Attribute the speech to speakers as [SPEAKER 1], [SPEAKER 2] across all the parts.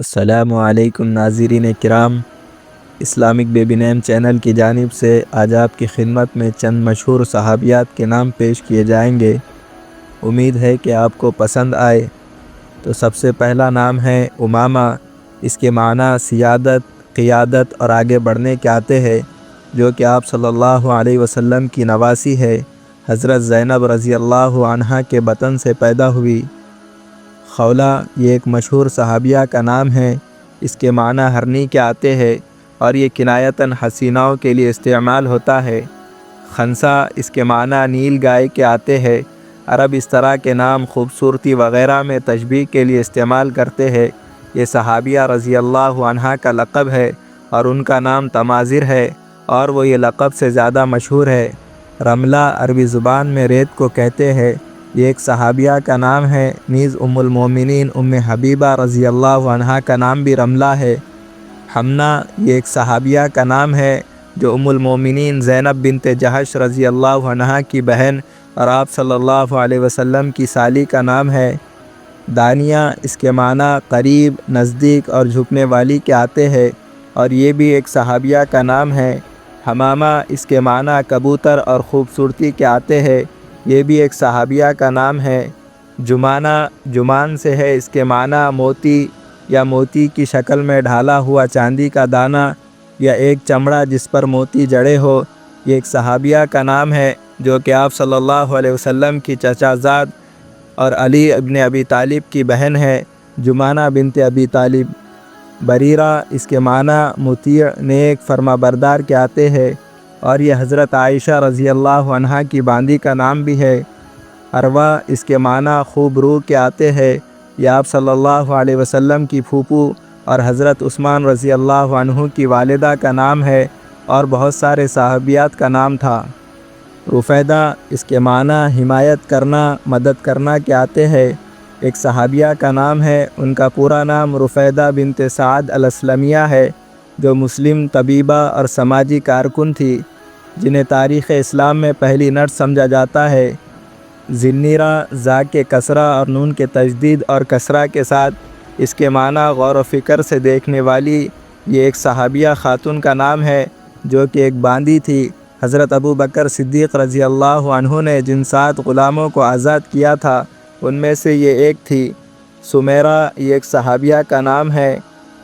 [SPEAKER 1] السلام علیکم ناظرین کرام، اسلامک بیبی نیم چینل کی جانب سے آج آپ کی خدمت میں چند مشہور صحابیات کے نام پیش کیے جائیں گے۔ امید ہے کہ آپ کو پسند آئے۔ تو سب سے پہلا نام ہے امامہ۔ اس کے معنی سیادت، قیادت اور آگے بڑھنے کے آتے ہیں، جو کہ آپ صلی اللہ علیہ وسلم کی نواسی ہے۔ حضرت زینب رضی اللہ عنہا کے بطن سے پیدا ہوئی۔ خولہ یہ ایک مشہور صحابیہ کا نام ہے۔ اس کے معنی ہرنی کے آتے ہیں اور یہ کنایتاً حسیناؤں کے لیے استعمال ہوتا ہے۔ خنسا اس کے معنی نیل گائے کے آتے ہیں۔ عرب اس طرح کے نام خوبصورتی وغیرہ میں تشبیہ کے لیے استعمال کرتے ہیں۔ یہ صحابیہ رضی اللہ عنہا کا لقب ہے اور ان کا نام تماظر ہے اور وہ یہ لقب سے زیادہ مشہور ہے۔ رملہ عربی زبان میں ریت کو کہتے ہیں۔ یہ ایک صحابیہ کا نام ہے۔ نیز ام المومنین ام حبیبہ رضی اللہ عنہا کا نام بھی رملہ ہے۔ حمنہ یہ ایک صحابیہ کا نام ہے جو ام المومنین زینب بنت جہش رضی اللہ عنہا کی بہن اور آپ صلی اللہ علیہ وسلم کی سالی کا نام ہے۔ دانیہ اس کے معنی قریب، نزدیک اور جھکنے والی کے آتے ہیں اور یہ بھی ایک صحابیہ کا نام ہے۔ حمامہ اس کے معنی کبوتر اور خوبصورتی کے آتے ہیں۔ یہ بھی ایک صحابیہ کا نام ہے۔ جمانہ جمان سے ہے۔ اس کے معنی موتی یا موتی کی شکل میں ڈھالا ہوا چاندی کا دانہ یا ایک چمڑا جس پر موتی جڑے ہو۔ یہ ایک صحابیہ کا نام ہے جو کہ آپ صلی اللہ علیہ وسلم کی چچا زاد اور علی ابن ابی طالب کی بہن ہے، جمانہ بنت ابی طالب۔ بریرہ اس کے معنی مطیع، نیک، فرما بردار کے آتے ہیں اور یہ حضرت عائشہ رضی اللہ عنہا کی باندی کا نام بھی ہے۔ عروہ اس کے معنی خوب روح کے آتے ہیں۔ یہ آپ صلی اللہ علیہ وسلم کی پھوپھو اور حضرت عثمان رضی اللہ عنہ کی والدہ کا نام ہے اور بہت سارے صحابیات کا نام تھا۔ رفیدہ اس کے معنی حمایت کرنا، مدد کرنا کے آتے ہیں۔ ایک صحابیہ کا نام ہے۔ ان کا پورا نام رفیدہ بنت سعد الاسلمیہ ہے، جو مسلم طبیبہ اور سماجی کارکن تھی، جنہیں تاریخ اسلام میں پہلی نرس سمجھا جاتا ہے۔ ذنیرہ زا کے کسرہ اور نون کے تجدید اور کسرہ کے ساتھ، اس کے معنی غور و فکر سے دیکھنے والی۔ یہ ایک صحابیہ خاتون کا نام ہے جو کہ ایک باندی تھی۔ حضرت ابو بکر صدیق رضی اللہ عنہ نے جن 7 غلاموں کو آزاد کیا تھا ان میں سے یہ ایک تھی۔ سمیرہ یہ ایک صحابیہ کا نام ہے۔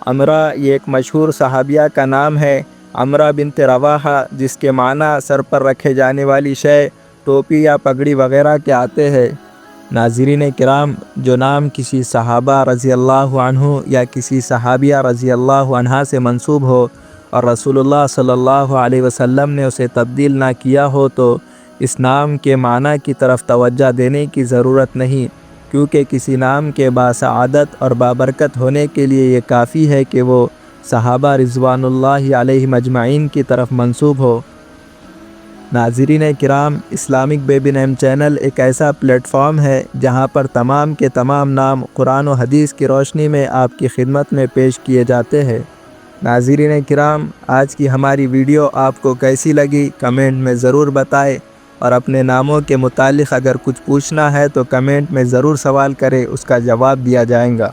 [SPEAKER 1] عمرہ یہ ایک مشہور صحابیہ کا نام ہے۔ عمرہ بنت رواحہ جس کے معنی سر پر رکھے جانے والی شے، ٹوپی یا پگڑی وغیرہ کے آتے ہیں۔ ناظرین کرام، جو نام کسی صحابہ رضی اللہ عنہ یا کسی صحابیہ رضی اللہ عنہا سے منسوب ہو اور رسول اللہ صلی اللہ علیہ وسلم نے اسے تبدیل نہ کیا ہو تو اس نام کے معنی کی طرف توجہ دینے کی ضرورت نہیں، کیونکہ کسی نام کے باسعادت اور بابرکت ہونے کے لیے یہ کافی ہے کہ وہ صحابہ رضوان اللہ علیہم اجمعین کی طرف منسوب ہو۔ ناظرین کرام، اسلامک بیبی نیم چینل ایک ایسا پلیٹ فارم ہے جہاں پر تمام کے تمام نام قرآن و حدیث کی روشنی میں آپ کی خدمت میں پیش کیے جاتے ہیں۔ ناظرین کرام، آج کی ہماری ویڈیو آپ کو کیسی لگی کمنٹ میں ضرور بتائیں، اور اپنے ناموں کے متعلق اگر کچھ پوچھنا ہے تو کمنٹ میں ضرور سوال کریں، اس کا جواب دیا جائے گا۔